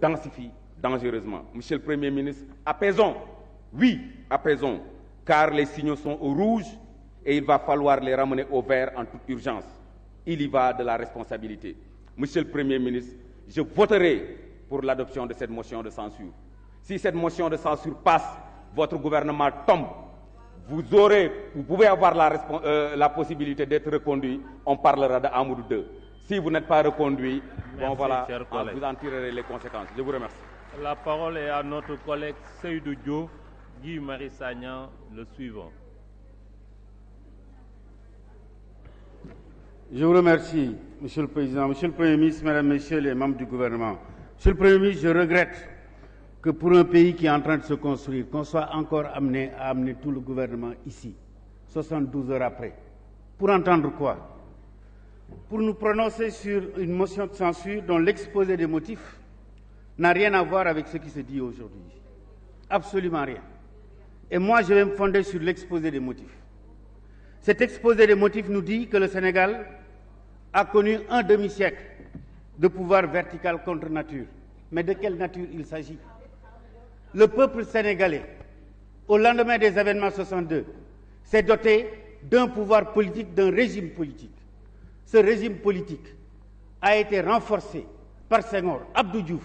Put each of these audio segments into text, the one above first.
densifie dangereusement. Monsieur le Premier ministre, apaisons, oui, apaisons, car les signaux sont au rouge et il va falloir les ramener au vert en toute urgence. Il y va de la responsabilité. Monsieur le Premier ministre, je voterai pour l'adoption de cette motion de censure. Si cette motion de censure passe, votre gouvernement tombe. Vous pouvez avoir la possibilité d'être reconduit. On parlera de Amadou 2. Si vous n'êtes pas reconduit, merci, bon voilà, vous en tirerez les conséquences. Je vous remercie. La parole est à notre collègue Seydou Diouf, Guy Marius Sagna, le suivant. Je vous remercie, Monsieur le Président, Monsieur le Premier ministre, Mesdames, Messieurs les membres du gouvernement. Monsieur le Premier ministre, je regrette que pour un pays qui est en train de se construire, qu'on soit encore amené à amener tout le gouvernement ici, 72 heures après. Pour entendre quoi? Pour nous prononcer sur une motion de censure dont l'exposé des motifs n'a rien à voir avec ce qui se dit aujourd'hui. Absolument rien. Et moi, je vais me fonder sur l'exposé des motifs. Cet exposé des motifs nous dit que le Sénégal a connu un demi-siècle de pouvoir vertical contre nature. Mais de quelle nature il s'agit? Le peuple sénégalais, au lendemain des événements 62, s'est doté d'un pouvoir politique, d'un régime politique. Ce régime politique a été renforcé par Senghor, Abdou Diouf,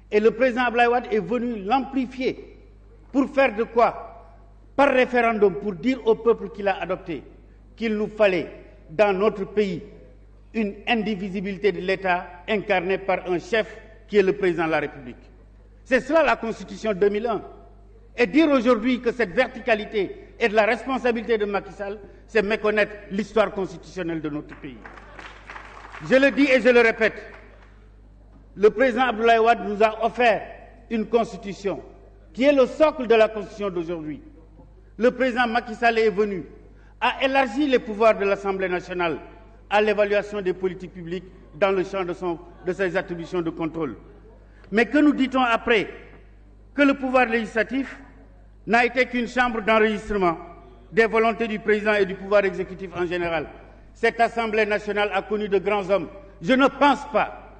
et le président Abdoulaye Wade est venu l'amplifier pour faire de quoi? Par référendum, pour dire au peuple qu'il a adopté qu'il nous fallait, dans notre pays, une indivisibilité de l'État incarnée par un chef qui est le président de la République. C'est cela la Constitution de 2001. Et dire aujourd'hui que cette verticalité est de la responsabilité de Macky Sall, c'est méconnaître l'histoire constitutionnelle de notre pays. Je le dis et je le répète, le président Abdoulaye Wade nous a offert une constitution qui est le socle de la constitution d'aujourd'hui. Le président Macky Sall est venu, a élargi les pouvoirs de l'Assemblée nationale à l'évaluation des politiques publiques dans le champ de ses attributions de contrôle. Mais que nous dit-on après? Que le pouvoir législatif n'a été qu'une chambre d'enregistrement des volontés du président et du pouvoir exécutif en général. Cette Assemblée nationale a connu de grands hommes. Je ne pense pas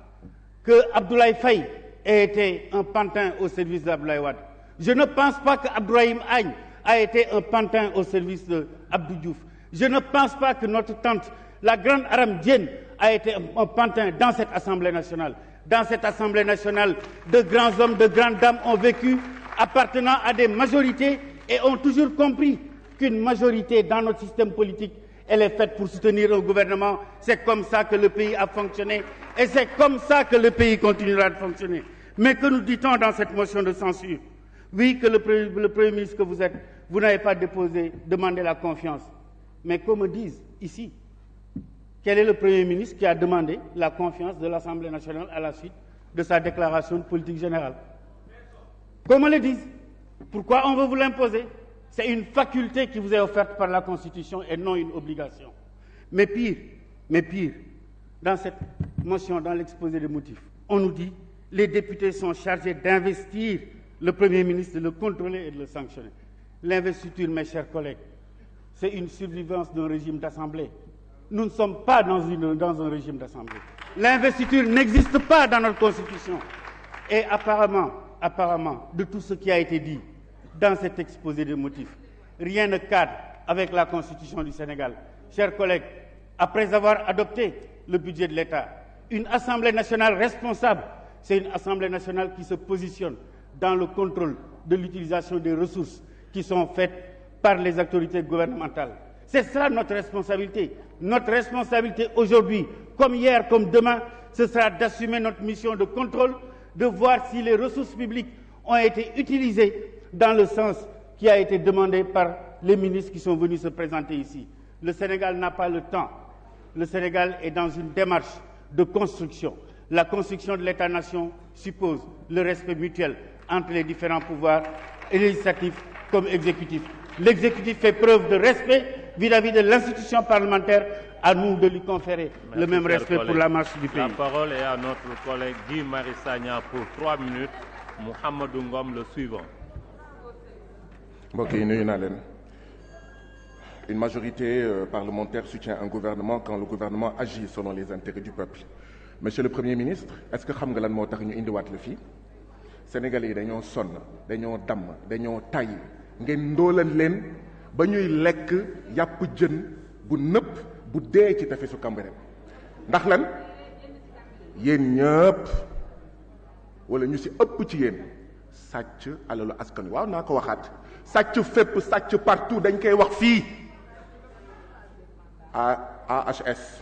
que Abdoulaye Faye ait été un pantin au service d'Abdoulaye Wade. Je ne pense pas que Abdourahim Agne a été un pantin au service d'Abdou Diouf. Je ne pense pas que notre tante, la grande Aram Diène, a été un pantin dans cette Assemblée nationale. Dans cette Assemblée nationale, de grands hommes, de grandes dames ont vécu appartenant à des majorités et ont toujours compris qu'une majorité dans notre système politique, elle est faite pour soutenir un gouvernement. C'est comme ça que le pays a fonctionné et c'est comme ça que le pays continuera de fonctionner. Mais que nous dit-on dans cette motion de censure? Oui, que le Premier ministre que vous êtes, vous n'avez pas demandé la confiance. Mais qu'on me dise ici, quel est le Premier ministre qui a demandé la confiance de l'Assemblée nationale à la suite de sa déclaration de politique générale? Qu'on me le dise. Pourquoi on veut vous l'imposer? C'est une faculté qui vous est offerte par la Constitution et non une obligation. Mais pire, dans cette motion, dans l'exposé des motifs, on nous dit que les députés sont chargés d'investir le Premier ministre, de le contrôler et de le sanctionner. L'investiture, mes chers collègues, c'est une survivance d'un régime d'assemblée. Nous ne sommes pas dans un régime d'assemblée. L'investiture n'existe pas dans notre Constitution. Et apparemment, de tout ce qui a été dit dans cet exposé de motifs, rien ne cadre avec la Constitution du Sénégal. Chers collègues, après avoir adopté le budget de l'État, une Assemblée nationale responsable, c'est une Assemblée nationale qui se positionne dans le contrôle de l'utilisation des ressources qui sont faites par les autorités gouvernementales. C'est cela notre responsabilité. Notre responsabilité aujourd'hui, comme hier, comme demain, ce sera d'assumer notre mission de contrôle, de voir si les ressources publiques ont été utilisées dans le sens qui a été demandé par les ministres qui sont venus se présenter ici. Le Sénégal n'a pas le temps. Le Sénégal est dans une démarche de construction. La construction de l'État-nation suppose le respect mutuel entre les différents pouvoirs, législatifs comme exécutifs. L'exécutif fait preuve de respect vis-à-vis de l'institution parlementaire, à nous de lui conférer le même respect pour la marche du pays. La parole est à notre collègue Guy Marius Sagna pour 3 minutes. Mohamedou Ngom, le suivant. Une majorité parlementaire soutient un gouvernement quand le gouvernement agit selon les intérêts du peuple. Monsieur le Premier ministre, est-ce que vous savez ce que nous avons fait? Sénégalais yi dañoo sonn dañoo damm dañoo tàyyi ngeen ndóolal leen ba ñuy lekk yàpp jën bu nëpp bu dee ci tefesu Cambérène ndax lan yéen ñëpp wala ñu ci ëpp ci yéen sàcc alalu askan wi waaw naa ko waxaat sàcc fépp sàcc partout dañ koy wax fii AHS